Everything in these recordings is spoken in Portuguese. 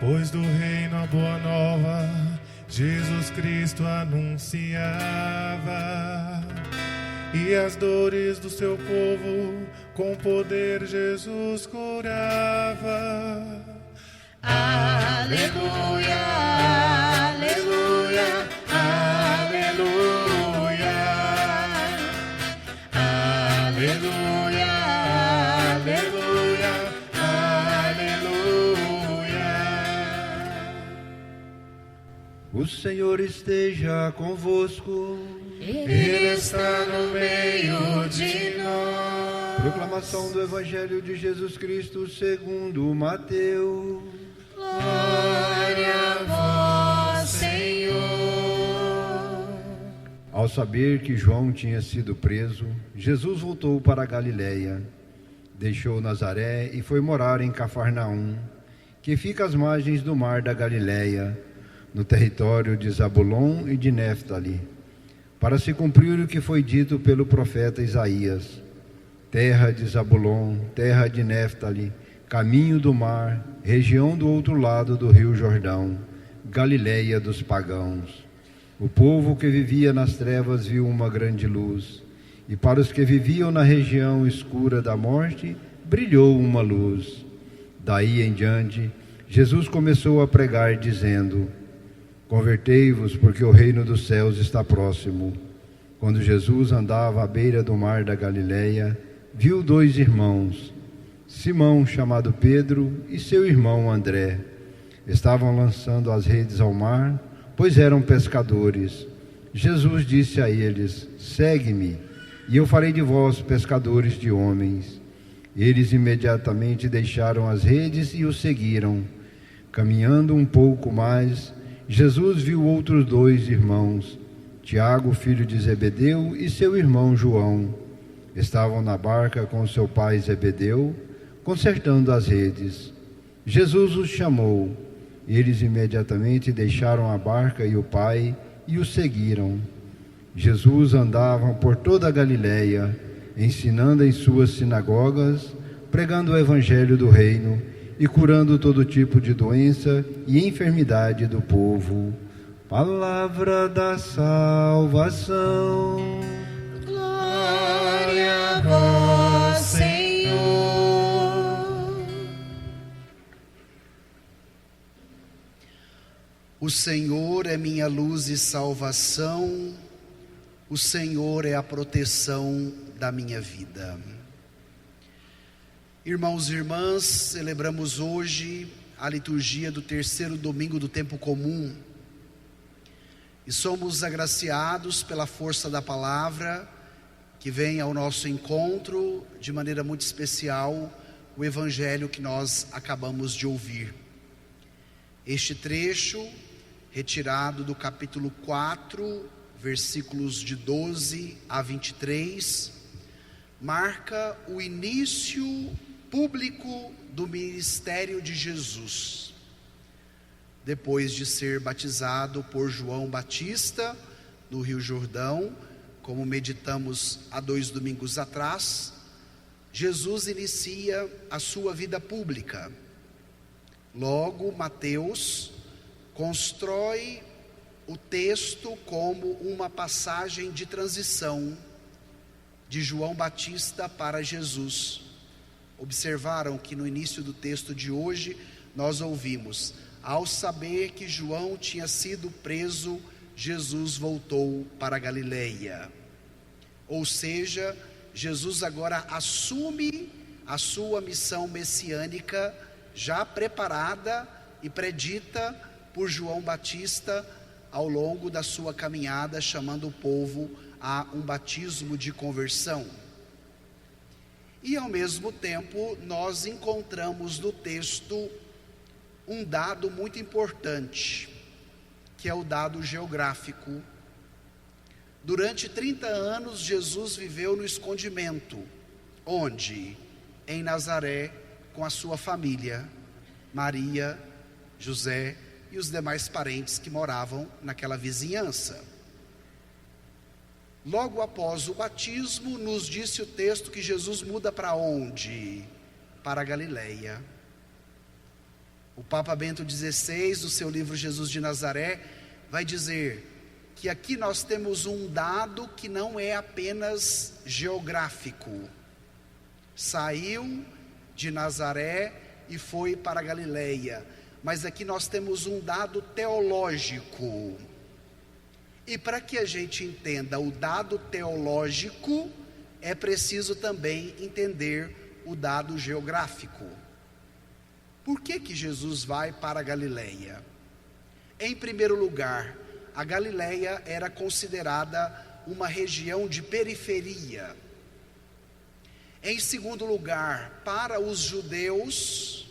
Pois do reino a boa nova Jesus Cristo anunciava, e as dores do seu povo com poder Jesus curava. Aleluia, aleluia, aleluia, aleluia, aleluia, aleluia. O Senhor esteja convosco. Ele está no meio de nós. Proclamação do Evangelho de Jesus Cristo segundo Mateus. Glória a vós, Senhor. Ao saber que João tinha sido preso, Jesus voltou para a Galiléia, deixou Nazaré e foi morar em Cafarnaum, que fica às margens do mar da Galiléia, no território de Zabulon e de Néftali, para se cumprir o que foi dito pelo profeta Isaías: terra de Zabulon, terra de Néftali, caminho do mar, região do outro lado do rio Jordão, Galiléia dos pagãos. O povo que vivia nas trevas viu uma grande luz, e para os que viviam na região escura da morte, brilhou uma luz. Daí em diante, Jesus começou a pregar, dizendo: convertei-vos, porque o reino dos céus está próximo. Quando Jesus andava à beira do mar da Galiléia, viu dois irmãos, Simão, chamado Pedro, e seu irmão André. Estavam lançando as redes ao mar, pois eram pescadores. Jesus disse a eles: segue-me, e eu farei de vós pescadores de homens. Eles imediatamente deixaram as redes e o seguiram. Caminhando um pouco mais, Jesus viu outros dois irmãos, Tiago, filho de Zebedeu, e seu irmão João. Estavam na barca com seu pai Zebedeu, consertando as redes. Jesus os chamou. Eles imediatamente deixaram a barca e o pai e o seguiram. Jesus andava por toda a Galiléia, ensinando em suas sinagogas, pregando o evangelho do reino e curando todo tipo de doença e enfermidade do povo. Palavra da salvação. Glória a vós, Senhor. O Senhor é minha luz e salvação, o Senhor é a proteção da minha vida. Irmãos e irmãs, celebramos hoje a liturgia do terceiro domingo do tempo comum e somos agraciados pela força da palavra que vem ao nosso encontro de maneira muito especial, o evangelho que nós acabamos de ouvir. Este trecho, retirado do capítulo 4, versículos de 12 a 23, marca o início público do ministério de Jesus. Depois de ser batizado por João Batista no Rio Jordão, como meditamos há 2 domingos atrás, Jesus inicia a sua vida pública. Logo, Mateus constrói o texto como uma passagem de transição de João Batista para Jesus. Observaram que no início do texto de hoje nós ouvimos: ao saber que João tinha sido preso, Jesus voltou para a Galiléia. Ou seja, Jesus agora assume a sua missão messiânica, já preparada e predita por João Batista ao longo da sua caminhada, chamando o povo a um batismo de conversão. E ao mesmo tempo nós encontramos no texto um dado muito importante, que é o dado geográfico. Durante 30 anos Jesus viveu no escondimento. Onde? Em Nazaré, com a sua família, Maria, José e os demais parentes que moravam naquela vizinhança. Logo após o batismo, nos disse o texto que Jesus muda para onde? Para a Galileia. O Papa Bento XVI, no seu livro Jesus de Nazaré, vai dizer que aqui nós temos um dado que não é apenas geográfico. Saiu de Nazaré e foi para a Galileia. Mas aqui nós temos um dado teológico. E para que a gente entenda o dado teológico, é preciso também entender o dado geográfico. Por que Jesus vai para a Galileia? Em primeiro lugar, a Galileia era considerada uma região de periferia. Em segundo lugar, para os judeus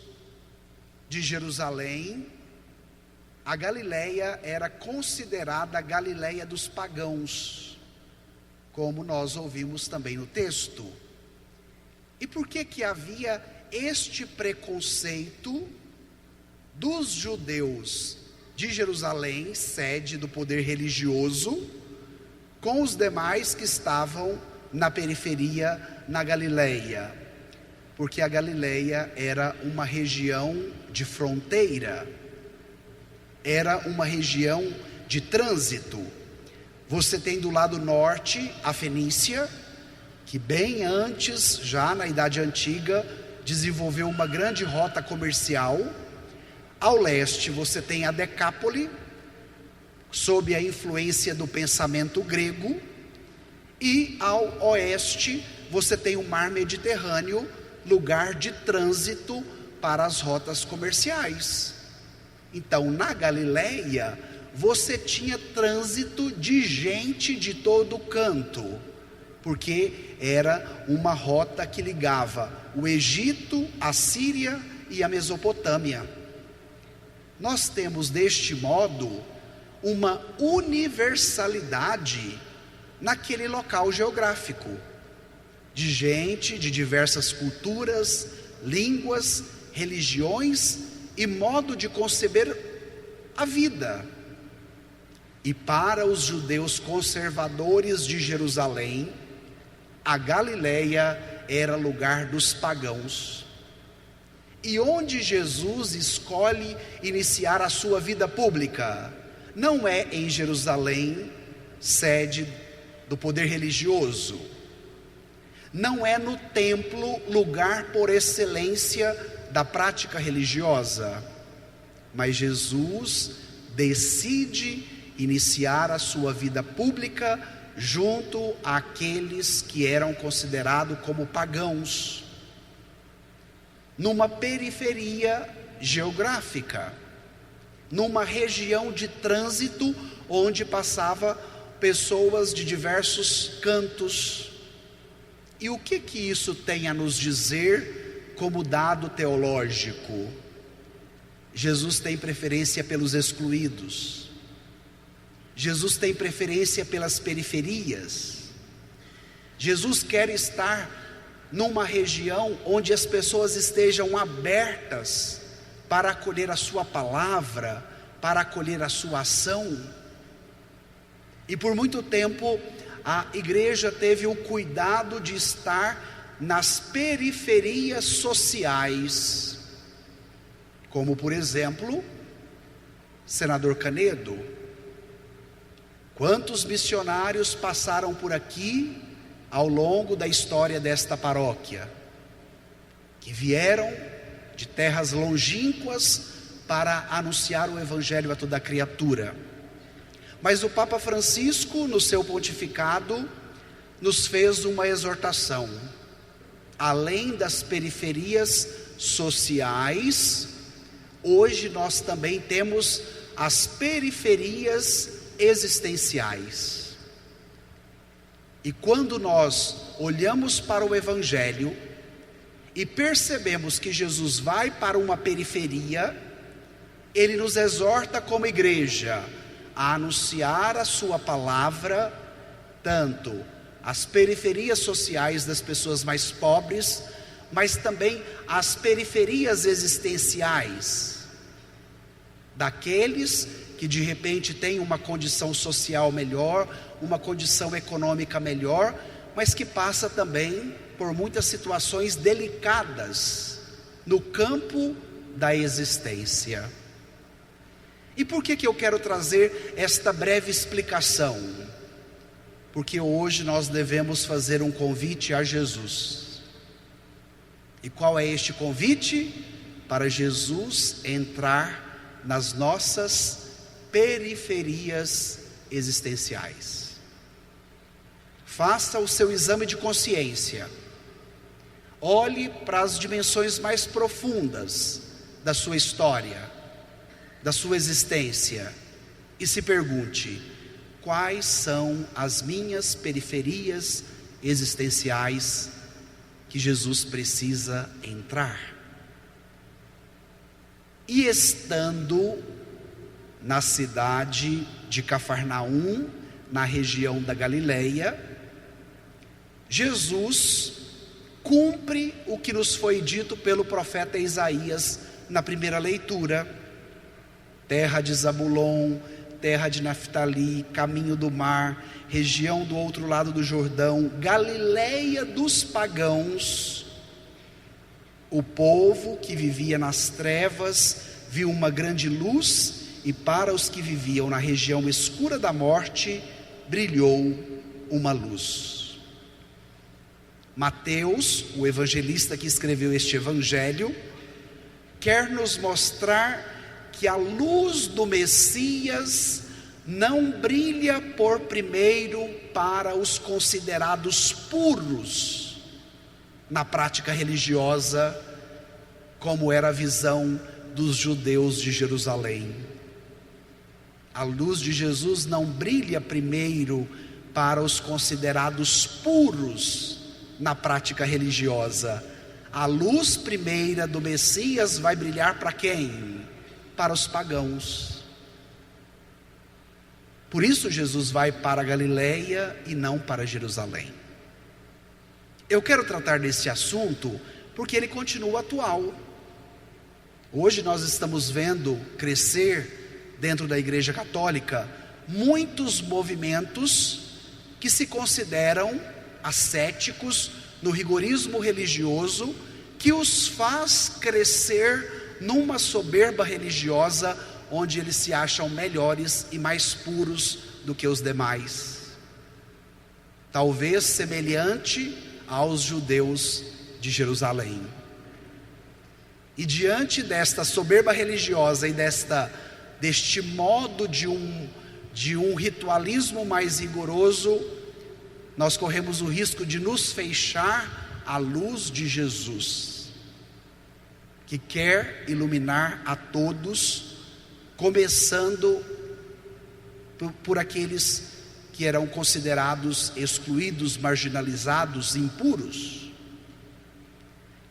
de Jerusalém, a Galileia era considerada a Galileia dos pagãos, como nós ouvimos também no texto. E por que havia este preconceito dos judeus de Jerusalém, sede do poder religioso, com os demais que estavam na periferia, na Galileia? Porque a Galileia era uma região de fronteira, era uma região de trânsito. Você tem do lado norte a Fenícia, que bem antes, já na Idade Antiga, desenvolveu uma grande rota comercial. Ao leste você tem a Decápole, sob a influência do pensamento grego, e ao oeste você tem o Mar Mediterrâneo, lugar de trânsito para as rotas comerciais. Então, na Galileia, você tinha trânsito de gente de todo canto, porque era uma rota que ligava o Egito, a Síria e a Mesopotâmia. Nós temos, deste modo, uma universalidade naquele local geográfico, de gente de diversas culturas, línguas, religiões e modo de conceber a vida. E para os judeus conservadores de Jerusalém, a Galileia era lugar dos pagãos. E onde Jesus escolhe iniciar a sua vida pública? Não é em Jerusalém, sede do poder religioso. Não é no templo, lugar por excelência da prática religiosa. Mas Jesus decide iniciar a sua vida pública junto àqueles que eram considerados como pagãos, numa periferia geográfica, numa região de trânsito onde passava pessoas de diversos cantos. E o que isso tem a nos dizer como dado teológico? Jesus tem preferência pelos excluídos. Jesus tem preferência pelas periferias. Jesus quer estar numa região onde as pessoas estejam abertas para acolher a sua palavra, para acolher a sua ação. E por muito tempo a igreja teve o cuidado de estar nas periferias sociais, como por exemplo, Senador Canedo. Quantos missionários passaram por aqui ao longo da história desta paróquia, que vieram de terras longínquas para anunciar o evangelho a toda criatura. Mas o Papa Francisco, no seu pontificado, nos fez uma exortação. Além das periferias sociais, hoje nós também temos as periferias existenciais. E quando nós olhamos para o evangelho e percebemos que Jesus vai para uma periferia, ele nos exorta como igreja a anunciar a sua palavra, tanto às periferias sociais das pessoas mais pobres, mas também as periferias existenciais daqueles que de repente têm uma condição social melhor, uma condição econômica melhor, mas que passa também por muitas situações delicadas no campo da existência. E por que eu quero trazer esta breve explicação? Porque hoje nós devemos fazer um convite a Jesus. E qual é este convite? Para Jesus entrar nas nossas periferias existenciais. Faça o seu exame de consciência. Olhe para as dimensões mais profundas da sua história, da sua existência, e se pergunte: quais são as minhas periferias existenciais que Jesus precisa entrar? E estando na cidade de Cafarnaum, na região da Galileia, Jesus cumpre o que nos foi dito pelo profeta Isaías na primeira leitura: terra de Zabulon, terra de Naftali, caminho do mar, região do outro lado do Jordão, Galileia dos pagãos. O povo que vivia nas trevas viu uma grande luz, e para os que viviam na região escura da morte brilhou uma luz. Mateus, o evangelista que escreveu este evangelho, quer nos mostrar que a luz do Messias não brilha por primeiro para os considerados puros na prática religiosa, como era a visão dos judeus de Jerusalém. A luz de Jesus não brilha primeiro para os considerados puros na prática religiosa. A luz primeira do Messias vai brilhar para quem? Para os pagãos. Por isso Jesus vai para a Galileia e não para Jerusalém. Eu quero tratar desse assunto porque ele continua atual. Hoje nós estamos vendo crescer dentro da Igreja Católica muitos movimentos que se consideram ascéticos no rigorismo religioso, que os faz crescer numa soberba religiosa, onde eles se acham melhores e mais puros do que os demais, talvez semelhante aos judeus de Jerusalém. E diante desta soberba religiosa e deste modo de um ritualismo mais rigoroso, nós corremos o risco de nos fechar à luz de Jesus, que quer iluminar a todos, começando por aqueles que eram considerados excluídos, marginalizados, impuros.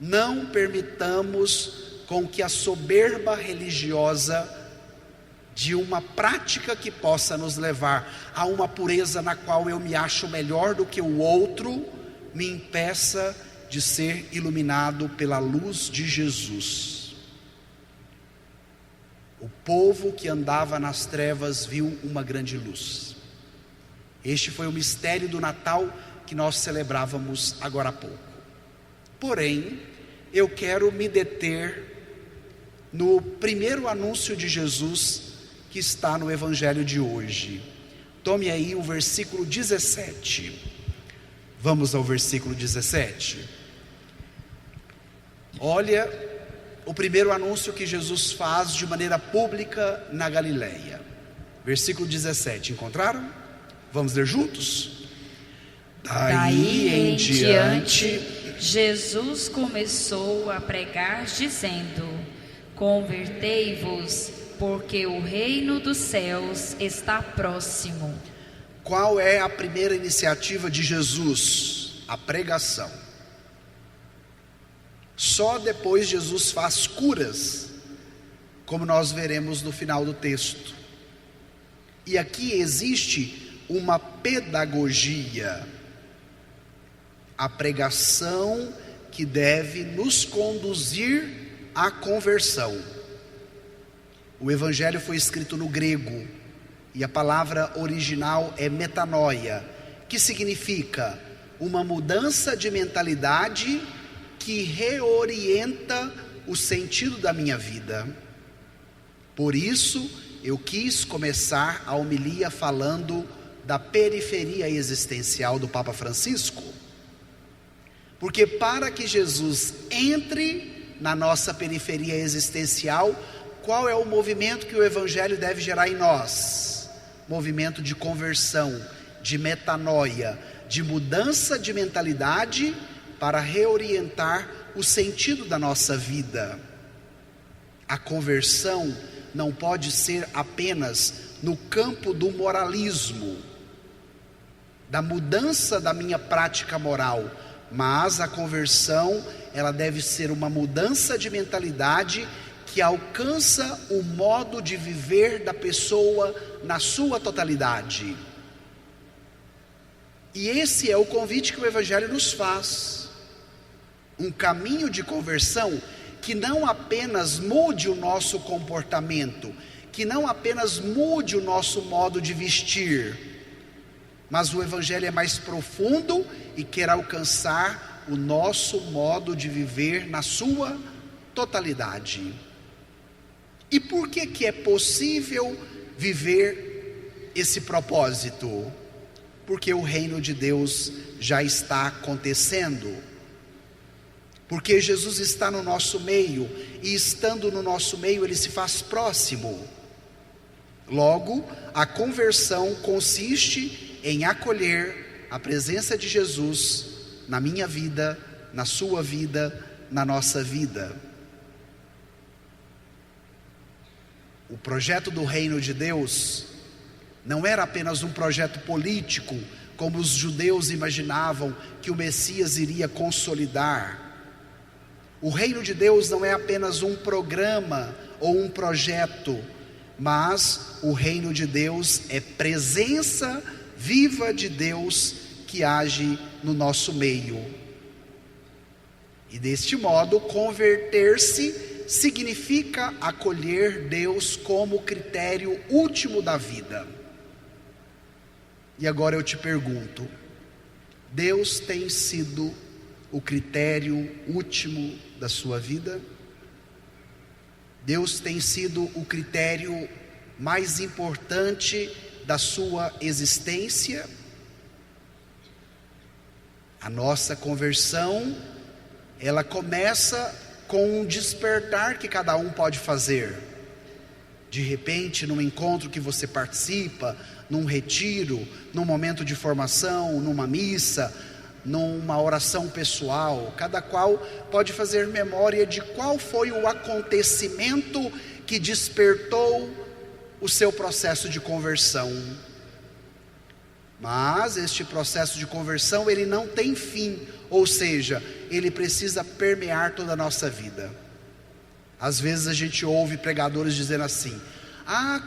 Não permitamos com que a soberba religiosa de uma prática que possa nos levar a uma pureza na qual eu me acho melhor do que o outro, me impeça de ser iluminado pela luz de Jesus. O povo que andava nas trevas viu uma grande luz. Este foi o mistério do Natal que nós celebrávamos agora há pouco. Porém, eu quero me deter no primeiro anúncio de Jesus que está no Evangelho de hoje. Tome aí o versículo 17. Vamos ao versículo 17. Olha o primeiro anúncio que Jesus faz de maneira pública na Galileia. Versículo 17, encontraram? Vamos ler juntos? Daí em diante, Jesus começou a pregar dizendo: convertei-vos, porque o reino dos céus está próximo. Qual é a primeira iniciativa de Jesus? A pregação. Só depois Jesus faz curas, como nós veremos no final do texto. E aqui existe uma pedagogia. A pregação que deve nos conduzir à conversão. O Evangelho foi escrito no grego e a palavra original é metanoia, que significa uma mudança de mentalidade que reorienta o sentido da minha vida. Por isso, eu quis começar a homilia falando da periferia existencial do Papa Francisco. Porque para que Jesus entre na nossa periferia existencial, qual é o movimento que o Evangelho deve gerar em nós? Movimento de conversão, de metanoia, de mudança de mentalidade para reorientar o sentido da nossa vida. A conversão não pode ser apenas no campo do moralismo, da mudança da minha prática moral, mas a conversão, ela deve ser uma mudança de mentalidade que alcança o modo de viver da pessoa na sua totalidade. E esse é o convite que o Evangelho nos faz. Um caminho de conversão que não apenas mude o nosso comportamento, que não apenas mude o nosso modo de vestir, mas o Evangelho é mais profundo e quer alcançar o nosso modo de viver na sua totalidade. E por que é possível viver esse propósito? Porque o reino de Deus já está acontecendo. Porque Jesus está no nosso meio, e estando no nosso meio, Ele se faz próximo. Logo, a conversão consiste em acolher a presença de Jesus na minha vida, na sua vida, na nossa vida. O projeto do reino de Deus não era apenas um projeto político, como os judeus imaginavam que o Messias iria consolidar. O reino de Deus não é apenas um programa ou um projeto, mas o reino de Deus é presença viva de Deus que age no nosso meio. E deste modo, converter-se significa acolher Deus como critério último da vida. E agora eu te pergunto: Deus tem sido o critério último da sua vida? Deus tem sido o critério mais importante da sua existência? A nossa conversão, ela começa com um despertar que cada um pode fazer. De repente, num encontro que você participa, num retiro, num momento de formação, numa missa, numa oração pessoal, cada qual pode fazer memória de qual foi o acontecimento que despertou o seu processo de conversão. Mas este processo de conversão, ele não tem fim, ou seja, ele precisa permear toda a nossa vida. Às vezes a gente ouve pregadores dizendo assim: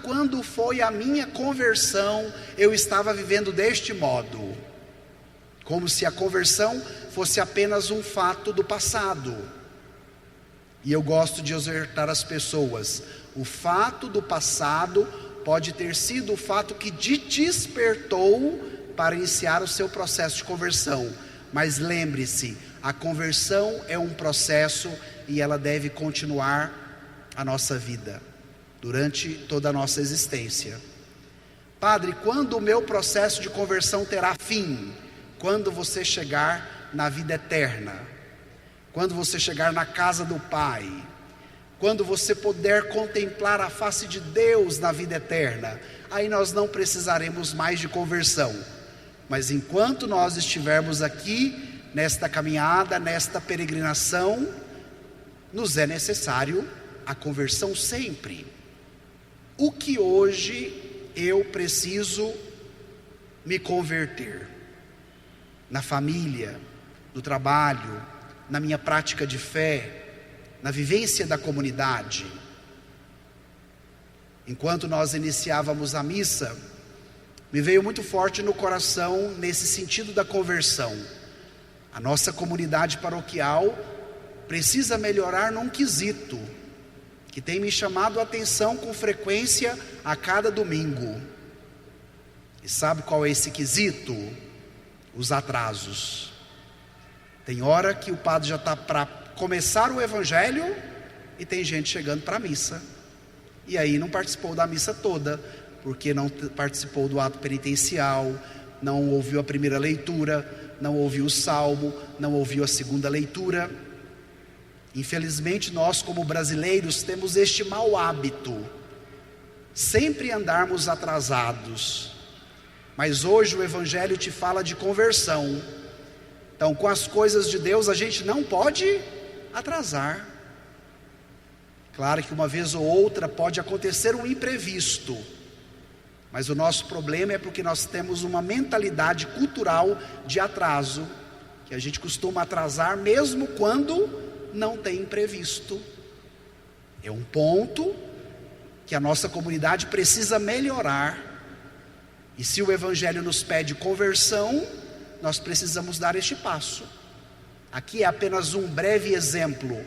quando foi a minha conversão, eu estava vivendo deste modo. Como se a conversão fosse apenas um fato do passado. E eu gosto de exortar as pessoas: o fato do passado pode ter sido o fato que te despertou para iniciar o seu processo de conversão. Mas lembre-se, a conversão é um processo e ela deve continuar a nossa vida, durante toda a nossa existência. Padre, quando o meu processo de conversão terá fim? Quando você chegar na vida eterna, quando você chegar na casa do Pai, quando você puder contemplar a face de Deus na vida eterna, aí nós não precisaremos mais de conversão. Mas enquanto nós estivermos aqui, nesta caminhada, nesta peregrinação, nos é necessário a conversão sempre. O que hoje eu preciso me converter? Na família, no trabalho, na minha prática de fé, na vivência da comunidade. Enquanto nós iniciávamos a missa, me veio muito forte no coração nesse sentido da conversão. A nossa comunidade paroquial precisa melhorar num quesito que tem me chamado a atenção com frequência a cada domingo. E sabe qual é esse quesito? Os atrasos. Tem hora que o padre já está para começar o evangelho e tem gente chegando para a missa. E aí não participou da missa toda, porque não participou do ato penitencial, não ouviu a primeira leitura, não ouviu o salmo, não ouviu a segunda leitura. Infelizmente nós, como brasileiros, temos este mau hábito, sempre andarmos atrasados. Mas hoje o evangelho te fala de conversão. Então, com as coisas de Deus a gente não pode atrasar. Claro que uma vez ou outra pode acontecer um imprevisto, mas o nosso problema é porque nós temos uma mentalidade cultural de atraso, que a gente costuma atrasar mesmo quando não tem imprevisto. É um ponto que a nossa comunidade precisa melhorar. E se o evangelho nos pede conversão, nós precisamos dar este passo. Aqui é apenas um breve exemplo,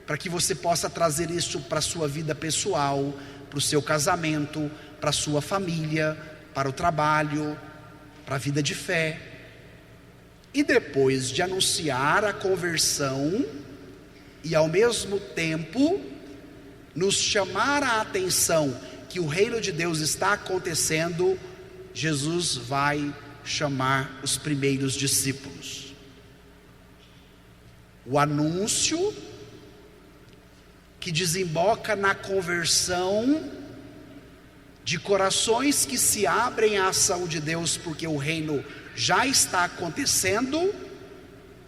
para que você possa trazer isso para a sua vida pessoal, para o seu casamento, para a sua família, para o trabalho, para a vida de fé. E depois de anunciar a conversão e ao mesmo tempo nos chamar a atenção que o reino de Deus está acontecendo, Jesus vai chamar os primeiros discípulos. O anúncio que desemboca na conversão de corações que se abrem à ação de Deus, porque o reino já está acontecendo,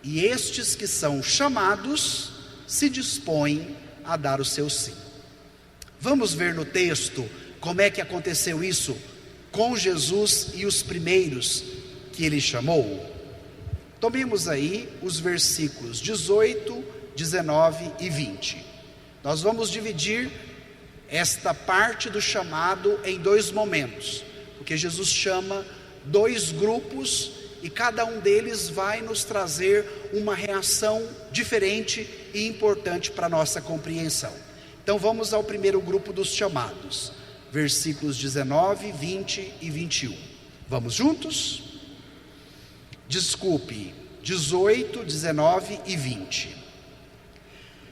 e estes que são chamados se dispõem a dar o seu sim. Vamos ver no texto como é que aconteceu isso com Jesus e os primeiros que ele chamou. Tomemos aí os versículos 18, 19 e 20. Nós vamos dividir esta parte do chamado em dois momentos, porque Jesus chama dois grupos e cada um deles vai nos trazer uma reação diferente e importante para a nossa compreensão. Então vamos ao primeiro grupo dos chamados, versículos 19, 20 e 21. Vamos juntos? Desculpe, 18, 19 e 20.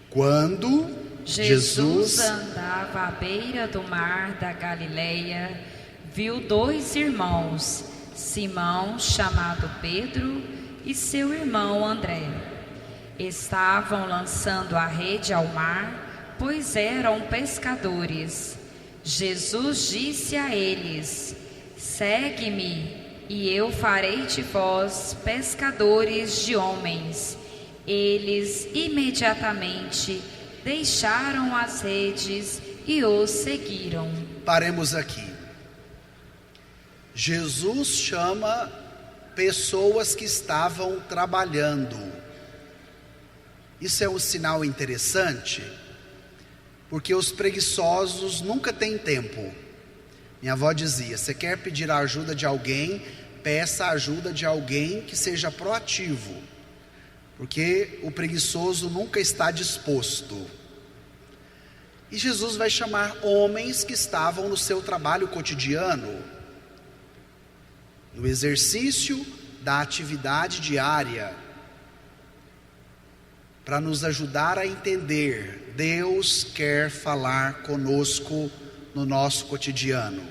Quando Jesus andava à beira do mar da Galileia, viu dois irmãos, Simão, chamado Pedro, e seu irmão André. Estavam lançando a rede ao mar, pois eram pescadores. Jesus disse a eles: segue-me, e eu farei de vós pescadores de homens. Eles imediatamente deixaram as redes e os seguiram. Paremos aqui. Jesus chama pessoas que estavam trabalhando. Isso é um sinal interessante, porque os preguiçosos nunca têm tempo. Minha avó dizia: você quer pedir a ajuda de alguém, peça a ajuda de alguém que seja proativo, porque o preguiçoso nunca está disposto. E Jesus vai chamar homens que estavam no seu trabalho cotidiano, no exercício da atividade diária, para nos ajudar a entender: Deus quer falar conosco no nosso cotidiano.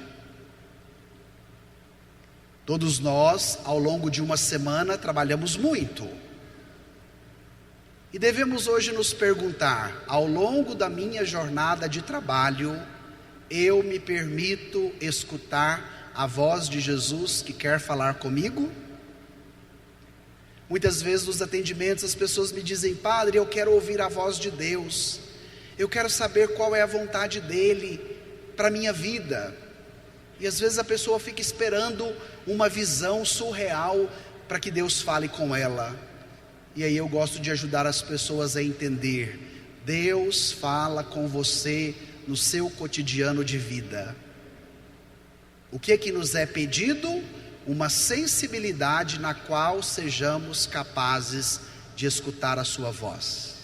Todos nós, ao longo de uma semana, trabalhamos muito. E devemos hoje nos perguntar: ao longo da minha jornada de trabalho, eu me permito escutar a voz de Jesus que quer falar comigo? Muitas vezes nos atendimentos as pessoas me dizem: padre, eu quero ouvir a voz de Deus, eu quero saber qual é a vontade dele para a minha vida. E às vezes a pessoa fica esperando uma visão surreal para que Deus fale com ela. E aí eu gosto de ajudar as pessoas a entender: Deus fala com você no seu cotidiano de vida. O que é que nos é pedido? uma sensibilidade na qual sejamos capazes de escutar a sua voz.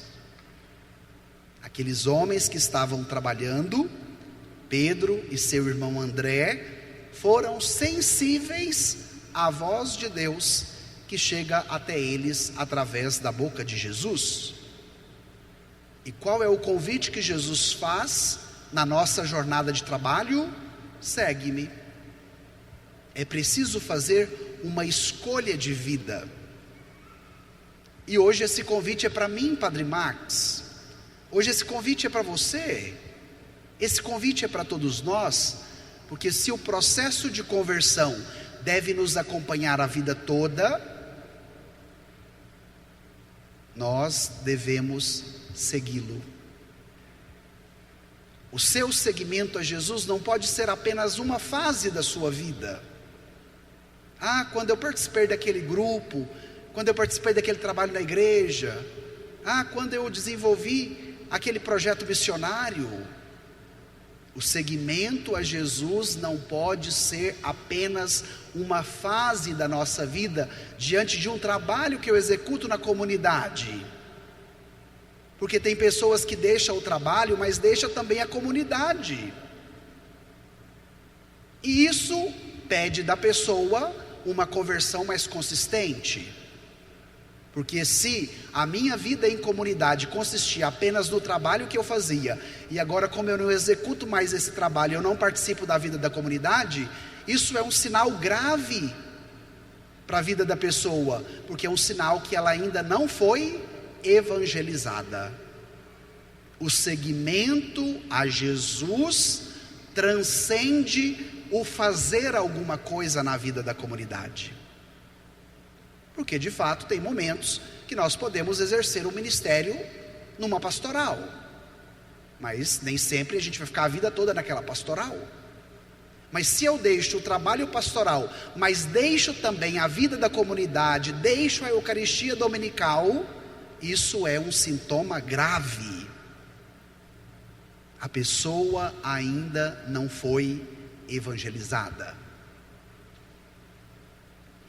Aqueles homens que estavam trabalhando, Pedro e seu irmão André, foram sensíveis à voz de Deus que chega até eles através da boca de Jesus. E qual é o convite que Jesus faz na nossa jornada de trabalho? Segue-me. É preciso fazer uma escolha de vida. E hoje esse convite é para mim, Padre Max. Hoje esse convite é para você. Esse convite é para todos nós, porque se o processo de conversão deve nos acompanhar a vida toda, nós devemos segui-lo. O seu seguimento a Jesus não pode ser apenas uma fase da sua vida. Quando eu participei daquele grupo, quando eu participei daquele trabalho na igreja, quando eu desenvolvi aquele projeto missionário. O seguimento a Jesus não pode ser apenas uma fase da nossa vida diante de um trabalho que eu executo na comunidade. Porque tem pessoas que deixam o trabalho, mas deixam também a comunidade. E isso pede da pessoa uma conversão mais consistente. Porque se a minha vida em comunidade consistia apenas no trabalho que eu fazia, e agora como eu não executo mais esse trabalho, eu não participo da vida da comunidade, isso é um sinal grave para a vida da pessoa, porque é um sinal que ela ainda não foi evangelizada. O seguimento a Jesus transcende o fazer alguma coisa na vida da comunidade. Porque de fato tem momentos que nós podemos exercer o ministério numa pastoral, mas nem sempre a gente vai ficar a vida toda naquela pastoral. Mas se eu deixo o trabalho pastoral, mas deixo também a vida da comunidade, deixo a Eucaristia dominical, isso é um sintoma grave. A pessoa ainda não foi evangelizada.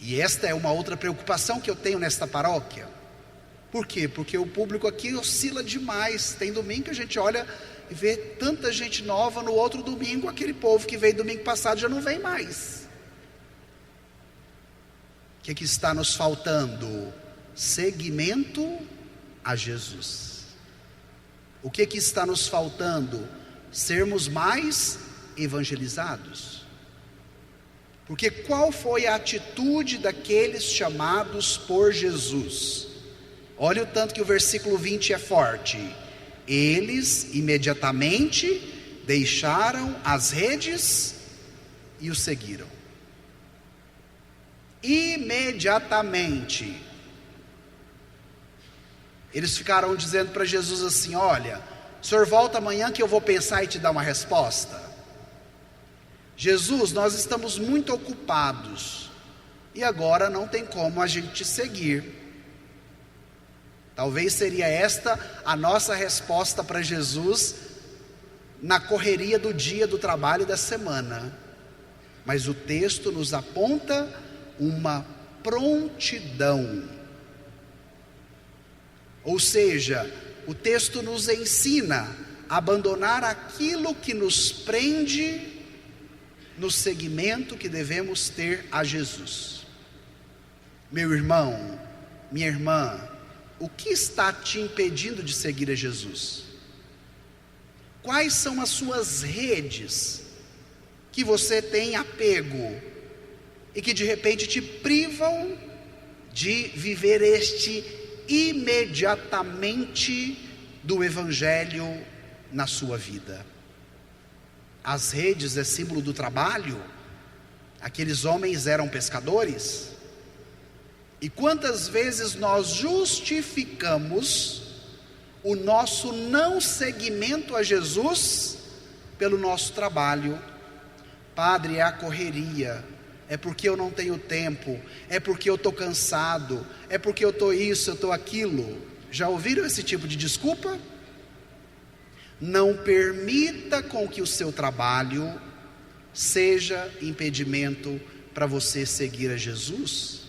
E esta é uma outra preocupação que eu tenho nesta paróquia. Por quê? Porque o público aqui oscila demais. Tem domingo que a gente olha e vê tanta gente nova, no outro domingo aquele povo que veio domingo passado já não vem mais. O que está nos faltando? Seguimento a Jesus. O que está nos faltando? Sermos mais evangelizados. Porque qual foi a atitude daqueles chamados por Jesus? Olha o tanto que o versículo 20 é forte. Eles imediatamente deixaram as redes e o seguiram. Imediatamente. Eles ficaram dizendo para Jesus assim: olha, o senhor volta amanhã que eu vou pensar e te dar uma resposta. Jesus, nós estamos muito ocupados e agora não tem como a gente te seguir. Talvez seria esta a nossa resposta para Jesus na correria do dia do trabalho da semana. Mas o texto nos aponta uma prontidão. Ou seja, o texto nos ensina a abandonar aquilo que nos prende no seguimento que devemos ter a Jesus. Meu irmão, minha irmã, o que está te impedindo de seguir a Jesus? Quais são as suas redes que você tem apego e que de repente te privam de viver este imediatamente do Evangelho na sua vida? As redes é símbolo do trabalho. Aqueles homens eram pescadores. E quantas vezes nós justificamos o nosso não seguimento a Jesus pelo nosso trabalho? Padre, é a correria, é porque eu não tenho tempo, é porque eu estou cansado, é porque eu estou isso, eu estou aquilo. Já ouviram esse tipo de desculpa? Não permita com que o seu trabalho seja impedimento para você seguir a Jesus?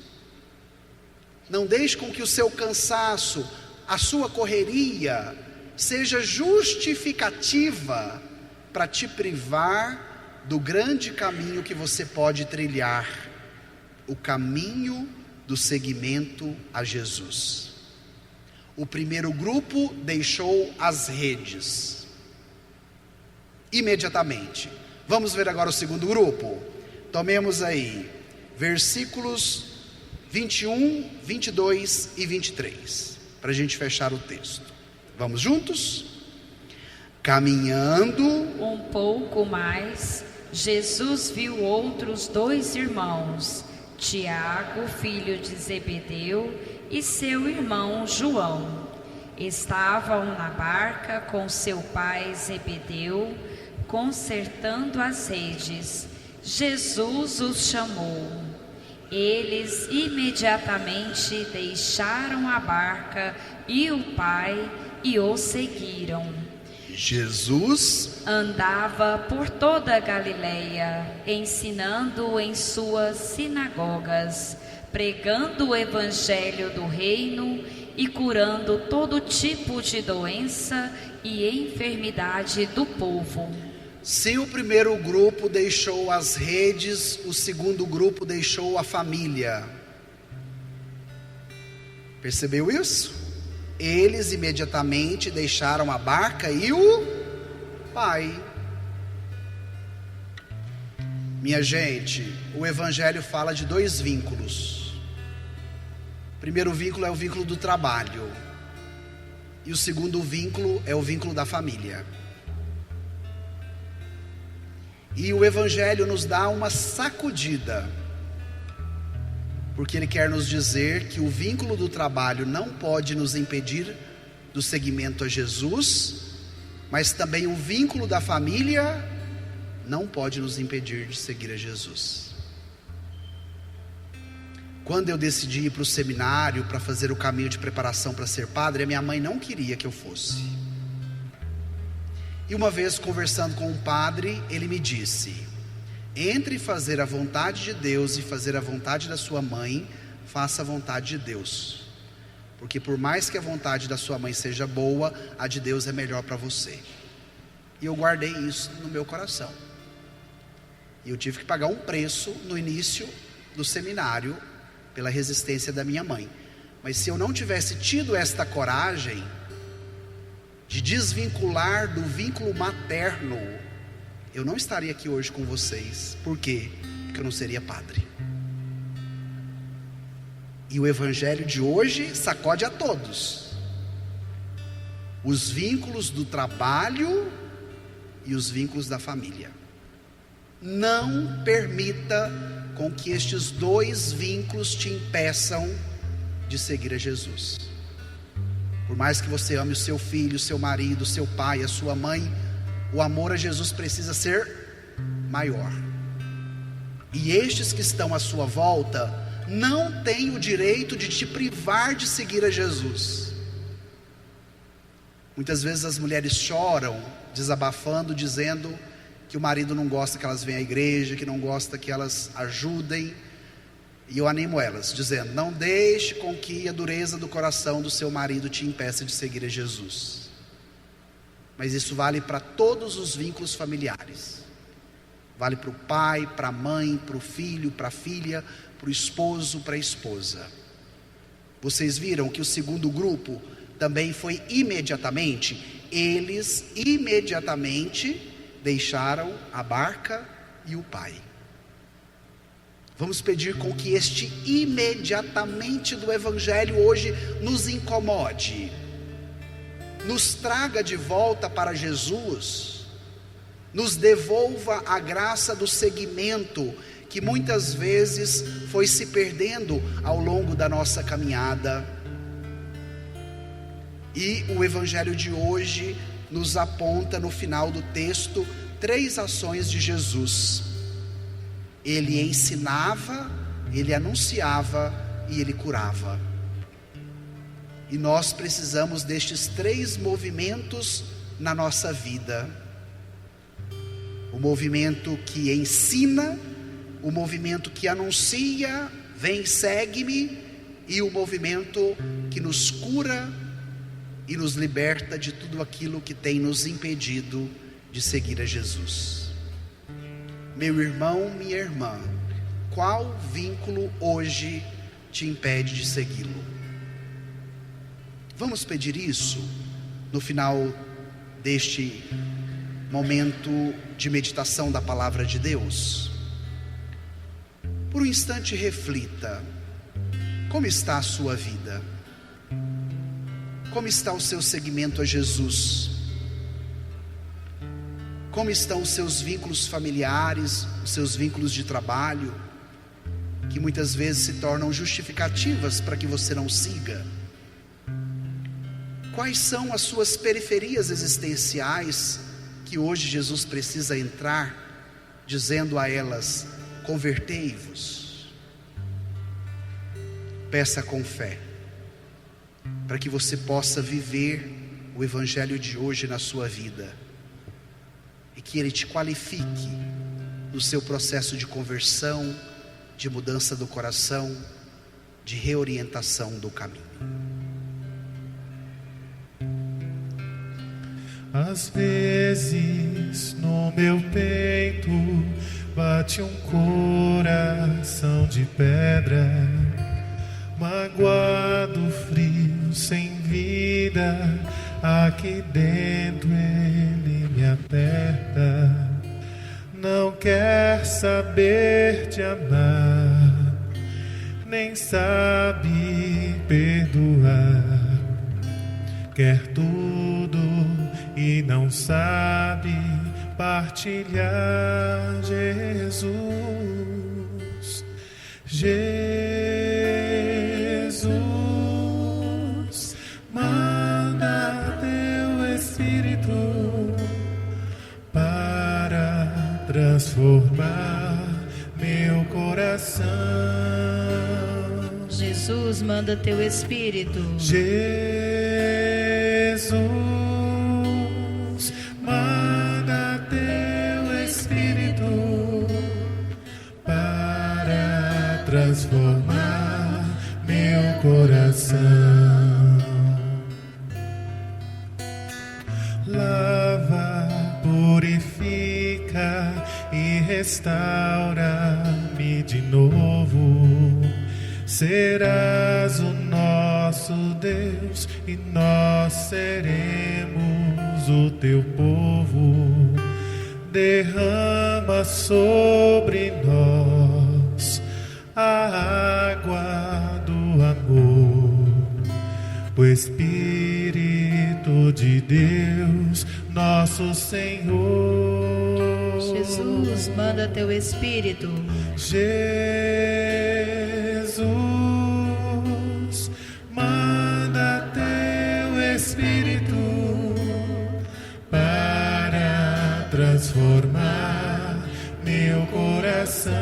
Não deixe com que o seu cansaço, a sua correria, seja justificativa para te privar do grande caminho que você pode trilhar, o caminho do seguimento a Jesus. O primeiro grupo deixou as redes imediatamente. Vamos ver agora o segundo grupo. Tomemos aí versículos 21, 22 e 23, para a gente fechar o texto. Vamos juntos? Caminhando um pouco mais, Jesus viu outros 2 irmãos, Tiago, filho de Zebedeu, e seu irmão João. Estavam na barca com seu pai Zebedeu, consertando as redes. Jesus os chamou. Eles imediatamente deixaram a barca e o pai e o seguiram. Jesus andava por toda a Galileia, ensinando em suas sinagogas, pregando o evangelho do reino e curando todo tipo de doença e enfermidade do povo. Se o primeiro grupo deixou as redes, o segundo grupo deixou a família. Percebeu isso? Eles imediatamente deixaram a barca e o pai. Minha gente, o evangelho fala de 2 vínculos. O primeiro vínculo é o vínculo do trabalho, e o segundo vínculo é o vínculo da família. E o evangelho nos dá uma sacudida, porque ele quer nos dizer que o vínculo do trabalho não pode nos impedir do seguimento a Jesus, mas também o vínculo da família não pode nos impedir de seguir a Jesus. Quando eu decidi ir para o seminário para fazer o caminho de preparação para ser padre, a minha mãe não queria que eu fosse. E uma vez conversando com um padre, ele me disse: entre fazer a vontade de Deus e fazer a vontade da sua mãe, faça a vontade de Deus, porque por mais que a vontade da sua mãe seja boa, a de Deus é melhor para você. E eu guardei isso no meu coração. E eu tive que pagar um preço no início do seminário pela resistência da minha mãe. Mas se eu não tivesse tido esta coragem de desvincular do vínculo materno, eu não estaria aqui hoje com vocês. Por quê? Porque eu não seria padre. E o evangelho de hoje sacode a todos. Os vínculos do trabalho e os vínculos da família. Não permita com que estes 2 vínculos te impeçam de seguir a Jesus. Por mais que você ame o seu filho, o seu marido, o seu pai, a sua mãe, o amor a Jesus precisa ser maior. E estes que estão à sua volta não têm o direito de te privar de seguir a Jesus. Muitas vezes as mulheres choram, desabafando, dizendo que o marido não gosta que elas venham à igreja, que não gosta que elas ajudem. E eu animo elas, dizendo: não deixe com que a dureza do coração do seu marido te impeça de seguir a Jesus. Mas isso vale para todos os vínculos familiares. Vale para o pai, para a mãe, para o filho, para a filha, para o esposo, para a esposa. Vocês viram que o segundo grupo também foi imediatamente. Eles imediatamente deixaram a barca e o pai. Vamos pedir com que este imediatamente do evangelho hoje nos incomode, nos traga de volta para Jesus, nos devolva a graça do seguimento que muitas vezes foi se perdendo ao longo da nossa caminhada. E o evangelho de hoje nos aponta no final do texto 3 ações de Jesus. Ele ensinava, ele anunciava e ele curava. E nós precisamos destes 3 movimentos na nossa vida. O movimento que ensina, o movimento que anuncia, vem, segue-me, e o movimento que nos cura e nos liberta de tudo aquilo que tem nos impedido de seguir a Jesus. Meu irmão, minha irmã, qual vínculo hoje te impede de segui-lo? Vamos pedir isso no final deste momento de meditação da palavra de Deus. Por um instante reflita: como está a sua vida? Como está o seu seguimento a Jesus? Como estão os seus vínculos familiares, os seus vínculos de trabalho, que muitas vezes se tornam justificativas para que você não siga? Quais são as suas periferias existenciais que hoje Jesus precisa entrar, dizendo a elas: convertei-vos? Peça com fé, para que você possa viver o Evangelho de hoje na sua vida, e que Ele te qualifique no seu processo de conversão, de mudança do coração, de reorientação do caminho. Às vezes no meu peito bate um coração de pedra, magoado, frio, sem vida. Aqui dentro ele me aperta, não quer saber de amar, nem sabe perdoar. Quer tudo e não sabe partilhar. Jesus, Jesus, manda teu Espírito para transformar meu coração. Jesus, manda teu Espírito. Jesus, manda teu Espírito para transformar meu coração. Lava, purifica e restaura-me de novo. Serás o nosso Deus e nós seremos o teu povo. Derrama sobre nós a água do amor, o Espírito de Deus, nosso Senhor. Jesus, manda teu Espírito. Jesus, manda teu Espírito para transformar meu coração.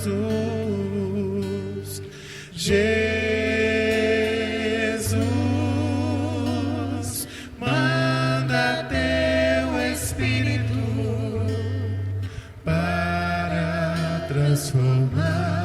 Jesus, Jesus, manda teu Espírito para transformar